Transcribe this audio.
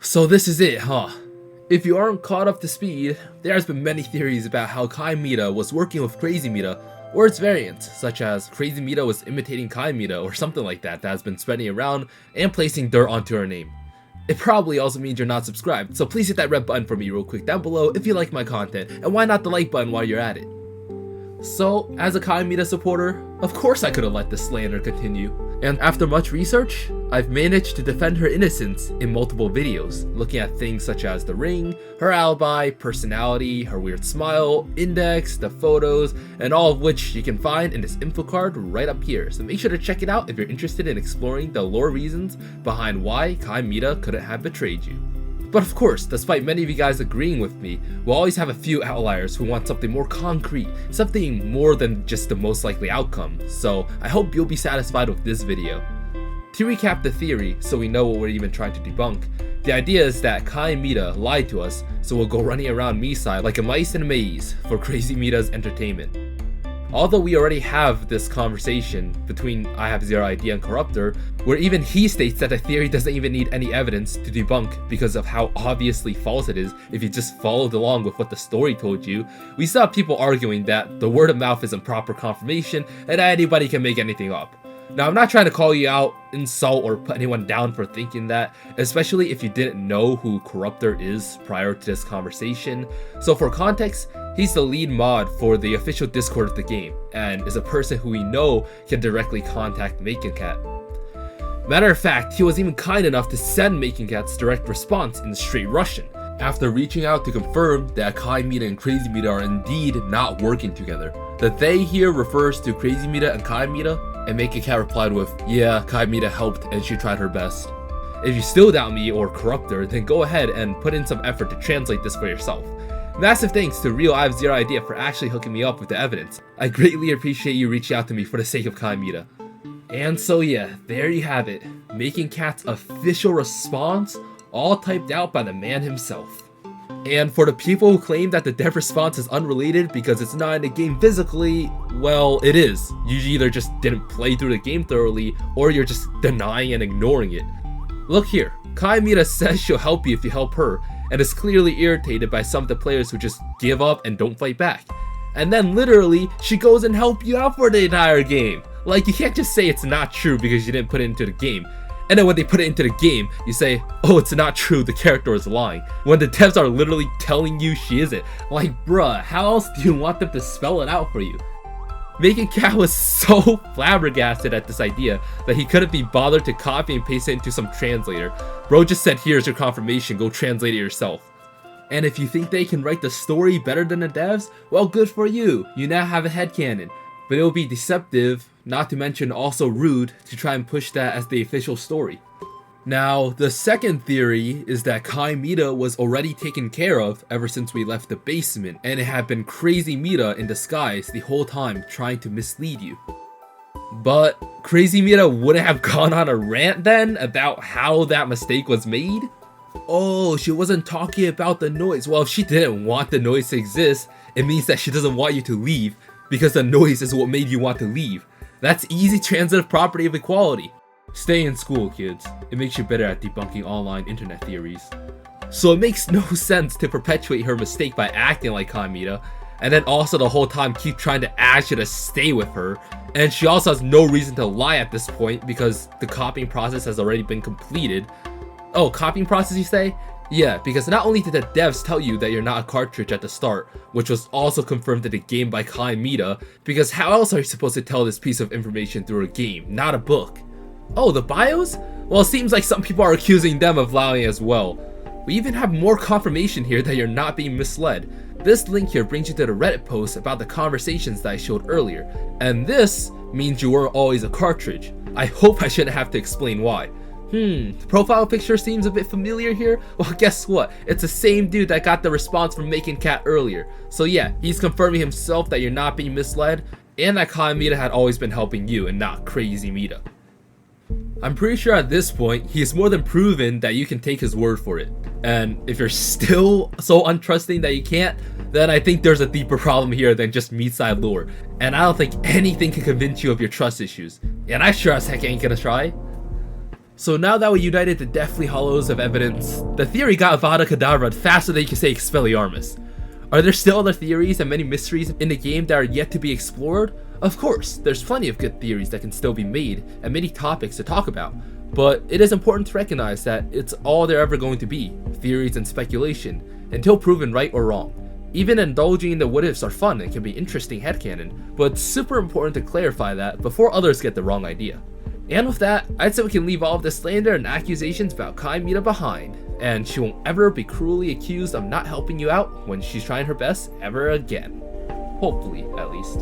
So this is it, huh? If you aren't caught up to speed, there has been many theories about how Kind Mita was working with Crazy Mita or its variants, such as Crazy Mita was imitating Kind Mita or something like that has been spreading around and placing dirt onto her name. It probably also means you're not subscribed, so please hit that red button for me real quick down below if you like my content, and why not the like button while you're at it. So, as a Kind Mita supporter, of course I could have let this slander continue. And after much research, I've managed to defend her innocence in multiple videos, looking at things such as the ring, her alibi, personality, her weird smile, index, the photos, and all of which you can find in this info card right up here. So make sure to check it out if you're interested in exploring the lore reasons behind why Kind Mita couldn't have betrayed you. But of course, despite many of you guys agreeing with me, we'll always have a few outliers who want something more concrete, something more than just the most likely outcome, so I hope you'll be satisfied with this video. To recap the theory, so we know what we're even trying to debunk, the idea is that Kind Mita lied to us, so we'll go running around Miside like a mice in a maze for Crazy Mita's entertainment. Although we already have this conversation between I Have Zero Idea and Corruptor, where even he states that the theory doesn't even need any evidence to debunk because of how obviously false it is if you just followed along with what the story told you, we saw people arguing that the word of mouth isn't proper confirmation and that anybody can make anything up. Now, I'm not trying to call you out, insult, or put anyone down for thinking that, especially if you didn't know who Corruptor is prior to this conversation. So for context, he's the lead mod for the official Discord of the game, and is a person who we know can directly contact Makencat. Matter of fact, he was even kind enough to send Makencat's direct response in straight Russian, after reaching out to confirm that Kind Mita and Crazy Mita are indeed not working together. The they here refers to Crazy Mita and Kind Mita, and Makencat replied with, yeah, Kind Mita helped and she tried her best. If you still doubt me or Corruptor, then go ahead and put in some effort to translate this for yourself. Massive thanks to Real I Have Zero Idea for actually hooking me up with the evidence. I greatly appreciate you reaching out to me for the sake of Kind Mita. And so yeah, there you have it. Makencat's official response, all typed out by the man himself. And for the people who claim that the dev response is unrelated because it's not in the game physically, well, it is. You either just didn't play through the game thoroughly, or you're just denying and ignoring it. Look here, Kind Mita says she'll help you if you help her, and is clearly irritated by some of the players who just give up and don't fight back. And then literally, she goes and helps you out for the entire game. Like, you can't just say it's not true because you didn't put it into the game. And then when they put it into the game, you say, oh, it's not true, the character is lying. When the devs are literally telling you she isn't. Like, bruh, how else do you want them to spell it out for you? Makencat was so flabbergasted at this idea that he couldn't be bothered to copy and paste it into some translator. Bro just said, here's your confirmation, go translate it yourself. And if you think they can write the story better than the devs, well, good for you. You now have a headcanon. But it will be deceptive, not to mention also rude, to try and push that as the official story. Now, the second theory is that Kind Mita was already taken care of ever since we left the basement, and it had been Crazy Mita in disguise the whole time trying to mislead you. But Crazy Mita wouldn't have gone on a rant then about how that mistake was made? Oh, she wasn't talking about the noise. Well, if she didn't want the noise to exist, it means that she doesn't want you to leave, because the noise is what made you want to leave. That's easy transitive property of equality. Stay in school, kids. It makes you better at debunking online internet theories. So it makes no sense to perpetuate her mistake by acting like Kind Mita, and then also the whole time keep trying to ask you to stay with her. And she also has no reason to lie at this point because the copying process has already been completed. Oh, copying process you say? Yeah, because not only did the devs tell you that you're not a cartridge at the start, which was also confirmed in the game by Kind Mita, because how else are you supposed to tell this piece of information through a game, not a book? Oh, the bios? Well, it seems like some people are accusing them of lying as well. We even have more confirmation here that you're not being misled. This link here brings you to the Reddit post about the conversations that I showed earlier, and this means you weren't always a cartridge. I hope I shouldn't have to explain why. The profile picture seems a bit familiar here. Well, guess what? It's the same dude that got the response from Makencat earlier. So yeah, he's confirming himself that you're not being misled, and that Kind Mita had always been helping you and not Crazy Mita. I'm pretty sure at this point, he has more than proven that you can take his word for it. And if you're still so untrusting that you can't, then I think there's a deeper problem here than just Miside lore. And I don't think anything can convince you of your trust issues. And I sure as heck ain't gonna try. So now that we united the Deathly Hollows of evidence, the theory got Avada Kedavra faster than you can say Expelliarmus. Are there still other theories and many mysteries in the game that are yet to be explored? Of course, there's plenty of good theories that can still be made and many topics to talk about, but it is important to recognize that it's all there ever going to be, theories and speculation, until proven right or wrong. Even indulging in the what-ifs are fun and can be interesting headcanon, but it's super important to clarify that before others get the wrong idea. And with that, I'd say we can leave all of the slander and accusations about Kind Mita behind, and she won't ever be cruelly accused of not helping you out when she's trying her best ever again. Hopefully, at least.